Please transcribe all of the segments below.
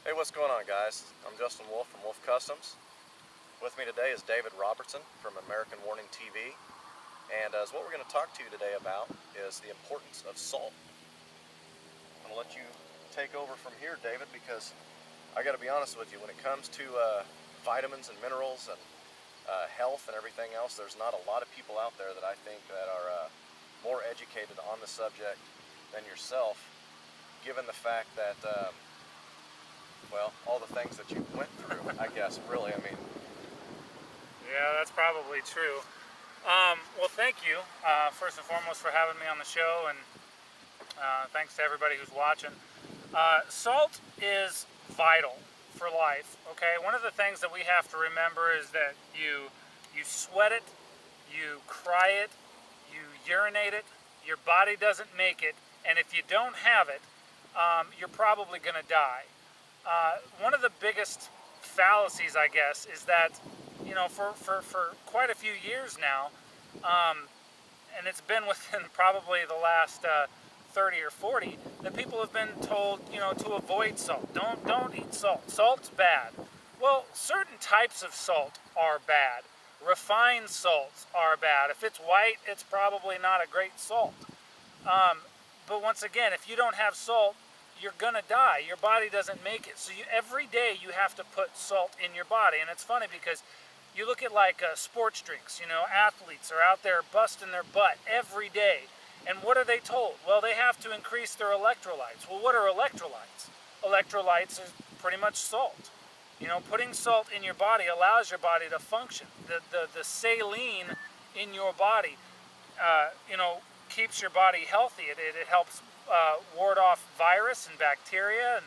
Hey, what's going on, guys? I'm Justin Wolf from Wolf Customs. With me today is David Robertson from American Warning TV. And what we're going to talk to you today about is the importance of salt. I'm going to let you take over from here, David, because I got to be honest with you, when it comes to vitamins and minerals and health and everything else, there's not a lot of people out there that I think that are more educated on the subject than yourself, given the fact that well, all the things that you went through, I guess, really, I mean. Yeah, that's probably true. Well, thank you, first and foremost, for having me on the show, and thanks to everybody who's watching. Salt is vital for life, okay? One of the things that we have to remember is that you sweat it, you cry it, you urinate it, your body doesn't make it, and if you don't have it, you're probably going to die. One of the biggest fallacies, I guess, is that, you know, for quite a few years now, and it's been within probably the last 30 or 40, that people have been told, you know, to avoid salt. Don't eat salt. Salt's bad. Well, certain types of salt are bad. Refined salts are bad. If it's white, it's probably not a great salt. But once again, if you don't have salt, you're gonna die. Your body doesn't make it. So every day you have to put salt in your body. And it's funny because you look at like sports drinks, you know, athletes are out there busting their butt every day. And what are they told? Well, they have to increase their electrolytes. Well, what are electrolytes? Electrolytes is pretty much salt. You know, putting salt in your body allows your body to function. The saline in your body, you know, keeps your body healthy. It helps ward off virus and bacteria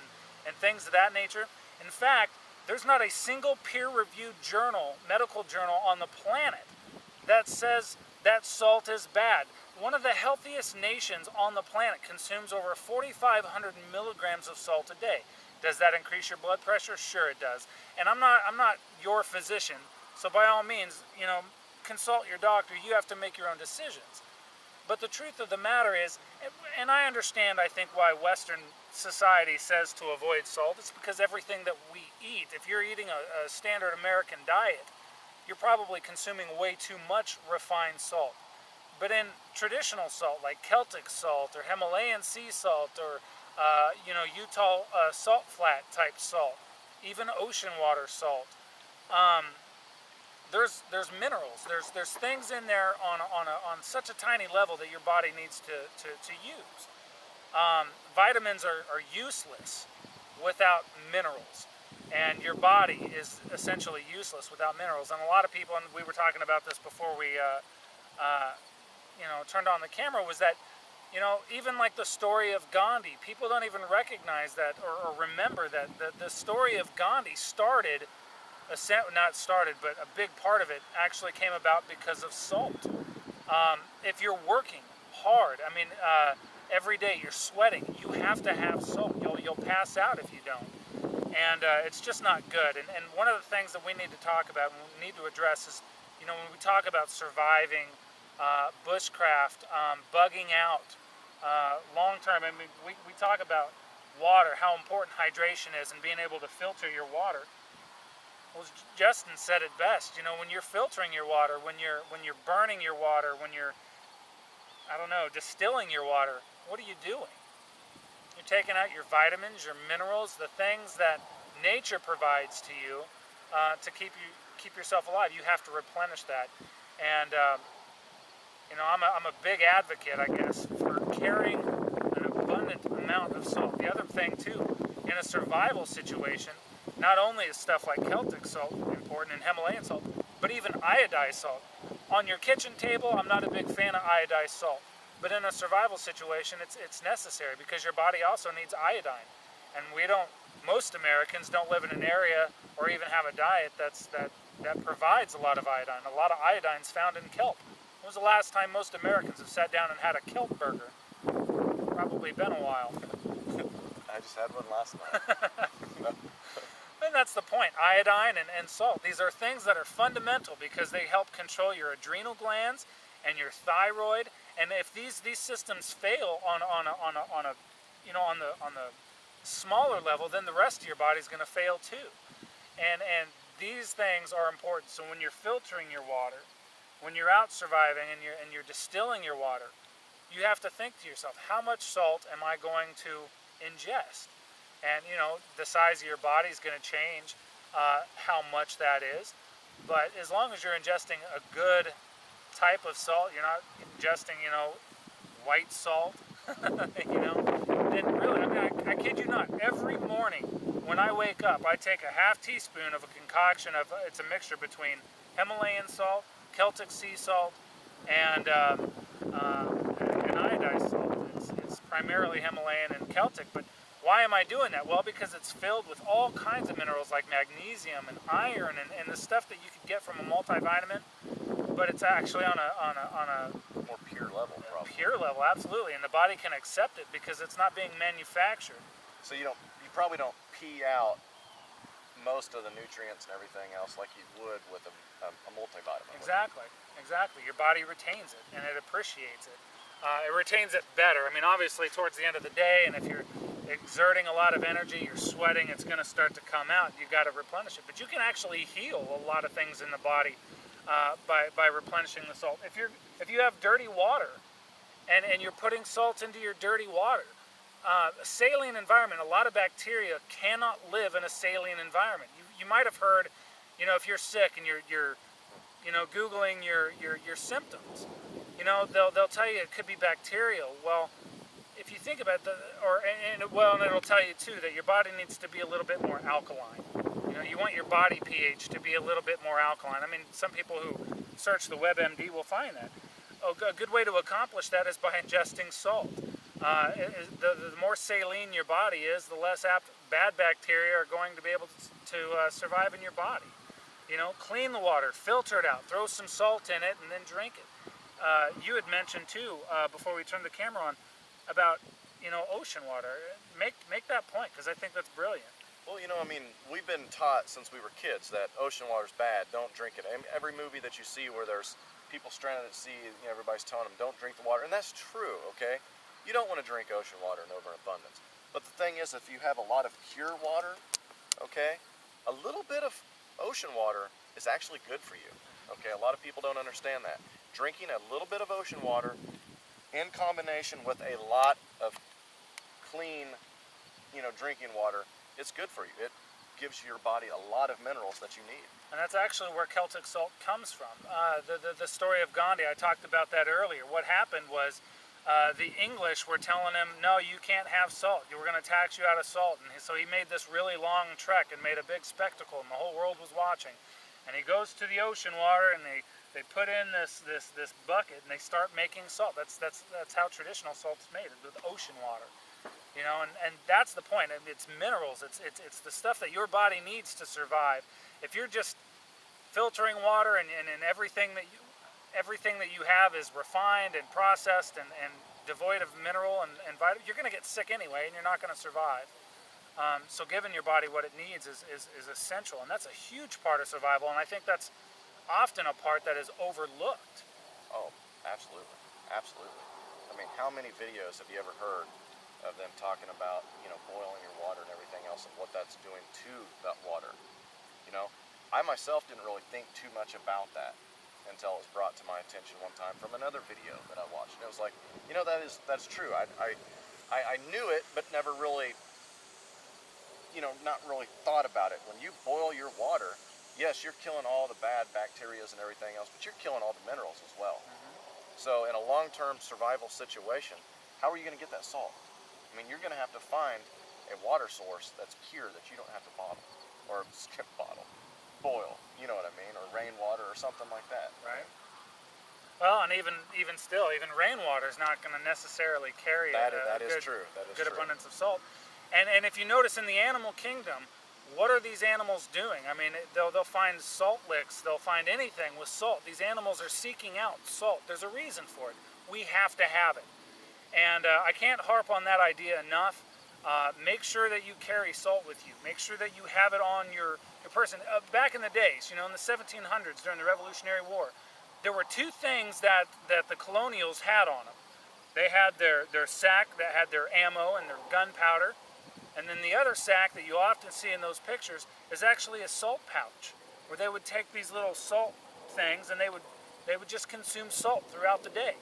and things of that nature. In fact, there's not a single peer-reviewed journal, medical journal on the planet that says that salt is bad. One of the healthiest nations on the planet consumes over 4,500 milligrams of salt a day. Does that increase your blood pressure? Sure it does. And I'm not your physician, so by all means, you know, consult your doctor. You have to make your own decisions. But the truth of the matter is, and I understand, I think, why Western society says to avoid salt. It's because everything that we eat, if you're eating a standard American diet, you're probably consuming way too much refined salt. But in traditional salt, like Celtic salt or Himalayan sea salt or, you know, Utah salt flat type salt, even ocean water salt, there's minerals, there's things in there on such a tiny level that your body needs to use. Vitamins are useless without minerals, and your body is essentially useless without minerals. And a lot of people, and we were talking about this before we you know, turned on the camera, was that, you know, even like the story of Gandhi, people don't even recognize that or remember that the story of Gandhi started, not started, but a big part of it actually came about because of salt. If you're working hard, I mean, every day you're sweating, you have to have salt. You'll pass out if you don't. And it's just not good. And one of the things that we need to talk about and we need to address is, you know, when we talk about surviving, bushcraft, bugging out, long-term, I mean, we talk about water, how important hydration is and being able to filter your water. Well, Justin said it best. You know, when you're filtering your water, when you're burning your water, when you're, I don't know, distilling your water, what are you doing? You're taking out your vitamins, your minerals, the things that nature provides to you to keep yourself alive. You have to replenish that. And you know, I'm a big advocate, I guess, for carrying an abundant amount of salt. The other thing too, in a survival situation, not only is stuff like Celtic salt important and Himalayan salt, but even iodized salt. On your kitchen table, I'm not a big fan of iodized salt, but in a survival situation, it's necessary because your body also needs iodine. And most Americans don't live in an area or even have a diet that provides a lot of iodine. A lot of iodine is found in kelp. When was the last time most Americans have sat down and had a kelp burger? Probably been a while. I just had one last night. And that's the point. Iodine and salt. These are things that are fundamental because they help control your adrenal glands and your thyroid. And if these systems fail on a you know, on the smaller level, then the rest of your body's going to fail too. And these things are important. So when you're filtering your water, when you're out surviving and you're distilling your water, you have to think to yourself, how much salt am I going to ingest? And you know, the size of your body is going to change how much that is. But as long as you're ingesting a good type of salt, you're not ingesting, you know, white salt, you know, then really, I mean, I kid you not, every morning when I wake up, I take a half teaspoon of a concoction of, it's a mixture between Himalayan salt, Celtic sea salt, and iodized salt. It's primarily Himalayan and Celtic, but why am I doing that? Well, because it's filled with all kinds of minerals like magnesium and iron and the stuff that you could get from a multivitamin, but it's actually on a More pure level, probably. pure level, absolutely, and the body can accept it because it's not being manufactured. So you probably don't pee out most of the nutrients and everything else like you would with a multivitamin. Exactly. Your body retains it and it appreciates it. It retains it better. I mean, obviously, towards the end of the day, and if you're exerting a lot of energy, you're sweating, it's going to start to come out. You've got to replenish it. But you can actually heal a lot of things in the body by replenishing the salt. If you have dirty water and you're putting salt into your dirty water, a saline environment, a lot of bacteria cannot live in a saline environment. You might have heard, you know, if you're sick and you're you know, Googling your symptoms, you know, they'll tell you it could be bacterial. Well, if you think about and it'll tell you too that your body needs to be a little bit more alkaline. You know, you want your body pH to be a little bit more alkaline. I mean, some people who search the WebMD will find that. A good way to accomplish that is by ingesting salt. The more saline your body is, the less apt bad bacteria are going to be able to survive in your body. You know, clean the water, filter it out, throw some salt in it, and then drink it. You had mentioned too, before we turned the camera on, about, you know, ocean water. Make that point, because I think that's brilliant. Well, you know, I mean, we've been taught since we were kids that ocean water's bad, don't drink it. I mean, every movie that you see where there's people stranded at sea, you know, everybody's telling them, don't drink the water, and that's true, okay? You don't want to drink ocean water in overabundance. But the thing is, if you have a lot of pure water, okay, a little bit of ocean water is actually good for you, okay? A lot of people don't understand that. Drinking a little bit of ocean water in combination with a lot of clean, you know, drinking water, it's good for you. It gives your body a lot of minerals that you need. And that's actually where Celtic salt comes from. The story of Gandhi, I talked about that earlier. What happened was the English were telling him, no, you can't have salt. We're going to tax you out of salt. And so he made this really long trek and made a big spectacle, and the whole world was watching. And he goes to the ocean water, and they put in this bucket, and they start making salt. That's how traditional salt is made, with ocean water. You know, and that's the point. It's minerals. It's the stuff that your body needs to survive. If you're just filtering water and everything that you have is refined and processed and devoid of mineral and vitamin, you're going to get sick anyway, and you're not going to survive. So giving your body what it needs is essential, and that's a huge part of survival. And I think that's often a part that is overlooked. Oh, absolutely, absolutely. I mean, how many videos have you ever heard of them talking about, you know, boiling your water and everything else and what that's doing to that water? You know, I myself didn't really think too much about that until it was brought to my attention one time from another video that I watched. And it was like, you know, that's true. I knew it, but never really, you know, not really thought about it. When you boil your water, yes, you're killing all the bad bacteria and everything else, but you're killing all the minerals as well. So in a long-term survival situation, how are you going to get that salt? I mean, you're going to have to find a water source that's pure that you don't have to bottle, or skip bottle, boil, you know what I mean, or rainwater or something like that. Right. Well, and even still, even rainwater is not going to necessarily carry that is true. That is good true. abundance of salt. And if you notice in the animal kingdom, what are these animals doing? I mean, they'll find salt licks, they'll find anything with salt. These animals are seeking out salt. There's a reason for it. We have to have it. And I can't harp on that idea enough Make sure that you carry salt with you. Make sure that you have it on your person. Back in the days, in the 1700s during the Revolutionary War, there were two things that the colonials had on them. They had their sack that had their ammo and their gunpowder, and then the other sack that you often see in those pictures is actually a salt pouch, where they would take these little salt things and they would just consume salt throughout the day.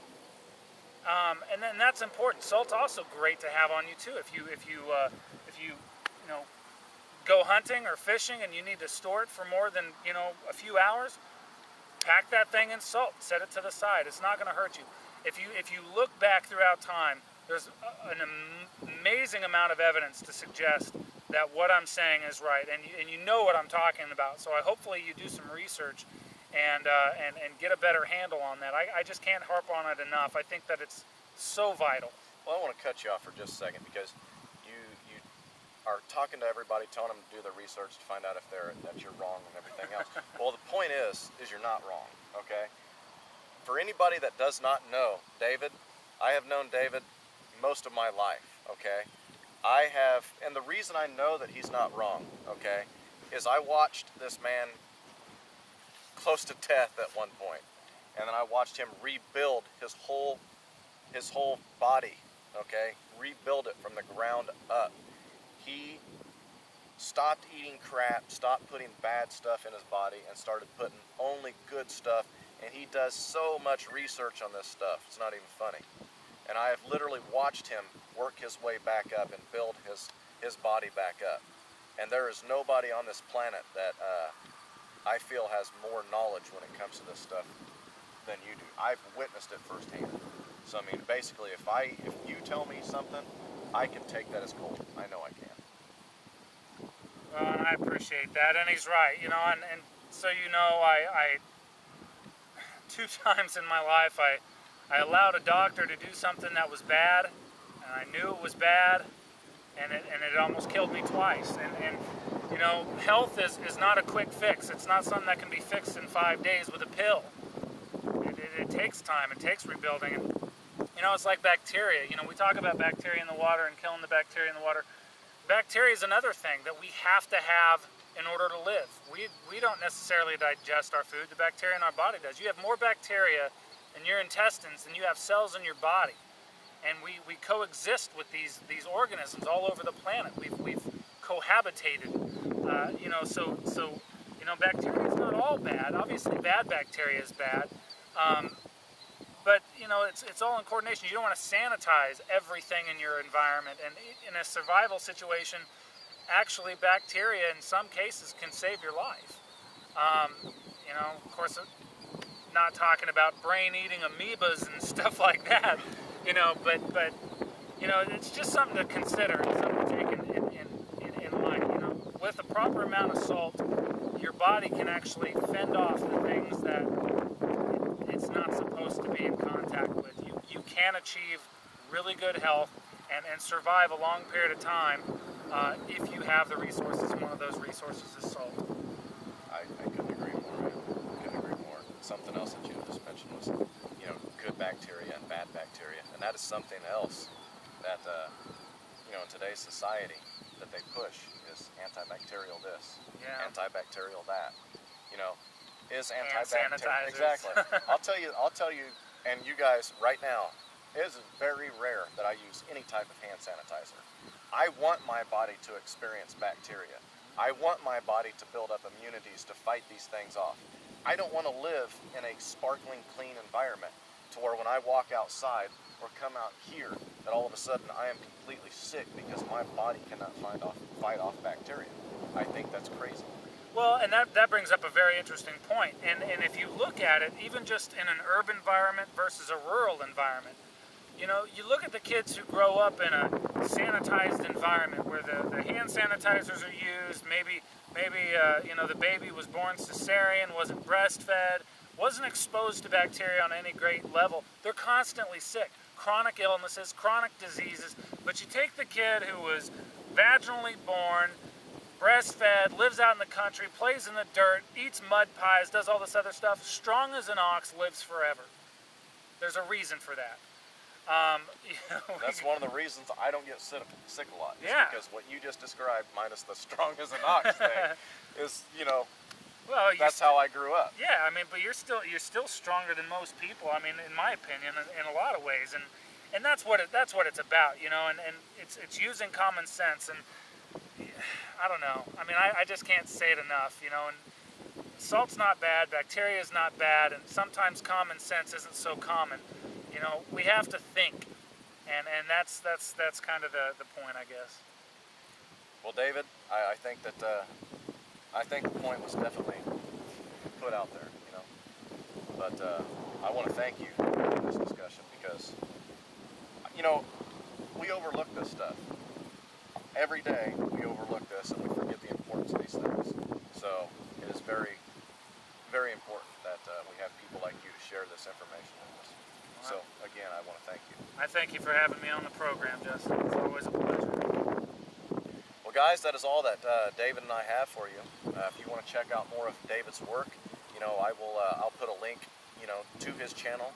And then that's important. Salt's also great to have on you too. If you go hunting or fishing and you need to store it for more than a few hours, pack that thing in salt. Set it to the side. It's not going to hurt you. If you look back throughout time, there's an amazing amount of evidence to suggest that what I'm saying is right, and you know what I'm talking about. So hopefully you do some research and get a better handle on that. I just can't harp on it enough. I think that it's so vital. Well, I want to cut you off for just a second because you are talking to everybody, telling them to do their research to find out that you're wrong and everything else. Well, the point is you're not wrong, okay? For anybody that does not know David, I have known David most of my life, okay? And the reason I know that he's not wrong, okay, is I watched this man close to death at one point, and then I watched him rebuild his whole body, okay, rebuild it from the ground up. He stopped eating crap, stopped putting bad stuff in his body, and started putting only good stuff, and he does so much research on this stuff, it's not even funny. And I have literally watched him work his way back up and build his body back up. And there is nobody on this planet that I feel has more knowledge when it comes to this stuff than you do. I've witnessed it firsthand. So I mean, basically, if you tell me something, I can take that as gold. I know I can. Well, and I appreciate that, and he's right. And so I 2 times in my life I allowed a doctor to do something that was bad, and I knew it was bad, and it almost killed me twice. And health is not a quick fix. It's not something that can be fixed in 5 days with a pill. It takes time. It takes rebuilding. And it's like bacteria. We talk about bacteria in the water and killing the bacteria in the water. Bacteria is another thing that we have to have in order to live. We don't necessarily digest our food. The bacteria in our body does. You have more bacteria in your intestines than you have cells in your body. And we coexist with these organisms all over the planet. We've cohabitated. So bacteria is not all bad. Obviously, bad bacteria is bad. But it's all in coordination. You don't want to sanitize everything in your environment. And in a survival situation, actually, bacteria in some cases can save your life. Of course, not talking about brain-eating amoebas and stuff like that. But it's just something to consider and something to take in mind. With a proper amount of salt, your body can actually fend off the things that it's not supposed to be in contact with. You can achieve really good health and survive a long period of time if you have the resources, and one of those resources is salt. I couldn't agree more, man. Couldn't agree more. Something else that you just mentioned was, good bacteria and bad bacteria. And that is something else that, in today's society that they push is antibacterial this, antibacterial that. Is antibacterial. Exactly. I'll tell you, and you guys right now, it is very rare that I use any type of hand sanitizer. I want my body to experience bacteria. I want my body to build up immunities to fight these things off. I don't want to live in a sparkling, clean environment to where when I walk outside or come out here, that all of a sudden I am completely sick because my body cannot fight off bacteria. I think that's crazy. Well, and that brings up a very interesting point. And if you look at it, even just in an urban environment versus a rural environment, you look at the kids who grow up in a sanitized environment where the hand sanitizers are used, maybe the baby was born cesarean, wasn't breastfed, wasn't exposed to bacteria on any great level. They're constantly sick. Chronic illnesses, chronic diseases. But you take the kid who was vaginally born, breastfed, lives out in the country, plays in the dirt, eats mud pies, does all this other stuff, strong as an ox, lives forever. There's a reason for that. You know, That's one of the reasons I don't get sick a lot. Yeah. Because what you just described, minus the strong as an ox thing, is, you know, well, that's how I grew up. Yeah, I mean, but you're still stronger than most people. I mean, in my opinion, in a lot of ways, and that's what it's about, you know. And it's using common sense, and I don't know. I mean, I just can't say it enough, you know. And salt's not bad, bacteria is not bad, and sometimes common sense isn't so common. You know, we have to think, and that's kind of the point, I guess. Well, David, I think that I think the point was definitely put out there, you know. But I want to thank you for this discussion because, you know, we overlook this stuff. Every day we overlook this and we forget the importance of these things. So it is very, very important that we have people like you to share this information with us. So again, I want to thank you. I thank you for having me on the program, Justin. It's always a pleasure. Well, guys, that is all that David and I have for you. If you want to check out more of David's work, you know, I'll put a link, you know, to his channel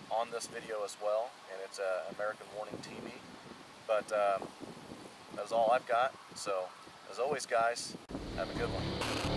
on this video as well, and it's American Warning TV. But that's all I've got. So, as always, guys, have a good one.